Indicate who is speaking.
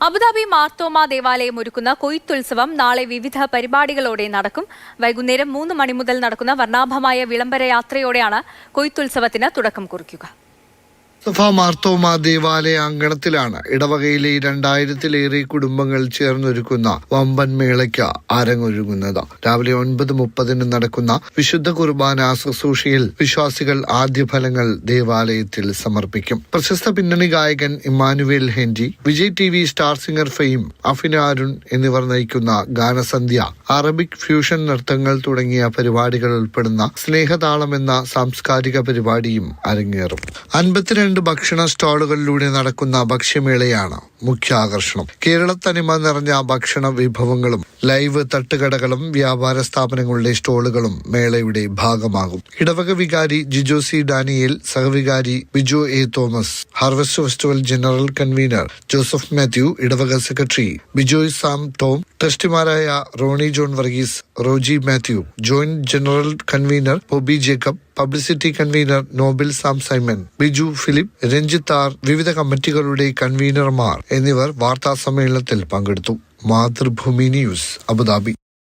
Speaker 1: Abu Dhabi Marthoma ദേവാലയം ഒരുക്കുന്ന കൊയ്ത്തുത്സവം നാളെ വിവിധ പരിപാടികളോടെ നടക്കും. വൈകുന്നേരം 3 മണി മുതൽ നടക്കുന്ന വർണ്ണാഭമായ വിളംബര യാത്രയോടെയാണ് കൊയ്ത്തുത്സവത്തിന് തുടക്കം കുറിക്കുക.
Speaker 2: സഫ മാർത്തോമ ദേവാലയ അങ്കണത്തിലാണ് ഇടവകയിലെ 2000-ലേറെ കുടുംബങ്ങൾ ചേർന്നൊരുക്കുന്ന വമ്പൻ മേളയ്ക്ക് അരങ്ങൊരുങ്ങുന്നത്. രാവിലെ 9:30 നടക്കുന്ന വിശുദ്ധ കുർബാന ശുശ്രൂഷയിൽ വിശ്വാസികൾ ആദ്യഫലങ്ങൾ ദേവാലയത്തിൽ സമർപ്പിക്കും. പ്രശസ്ത പിന്നണി ഗായകൻ Immanuel Henry, Vijay TV star singer fame, Afina Arun എന്നിവർ നയിക്കുന്ന ഗാനസന്ധ്യ, അറബിക് ഫ്യൂഷൻ നൃത്തങ്ങൾ തുടങ്ങിയ പരിപാടികൾ ഉൾപ്പെടുന്ന സ്നേഹതാളം എന്ന സാംസ്കാരിക പരിപാടിയും അരങ്ങേറും. 52 ഭക്ഷണ സ്റ്റാളുകളിലൂടെ നടക്കുന്ന ഭക്ഷ്യമേളയാണ് മുഖ്യ ആകർഷണം. കേരളത്തനിമ നിറഞ്ഞ ഭക്ഷണ വിഭവങ്ങളും ലൈവ് തട്ടുകടകളും വ്യാപാര സ്ഥാപനങ്ങളുടെ സ്റ്റോളുകളും മേളയുടെ ഭാഗമാകും. ഇടവക വികാരി ജിജോസി ഡാനിയേൽ, സഹവികാരി Biju A Thomas, harvest festival general convener Joseph Mathew, ഇടവക സെക്രട്ടറി ബിജോയ് സാം ടോം, ട്രസ്റ്റിമാരായ Roni John Varghese, Roji Mathew, joint general convener Bobby Jacob, publicity convener Nobil Sam Simon, Biju Philip, Ranjith R, വിവിധ കമ്മിറ്റികളുടെ കൺവീനർമാർ എന്നിവർ വാർത്താ സമ്മേളനത്തിൽ പങ്കെടുത്തു. Mathrubhumi news, Abu Dhabi.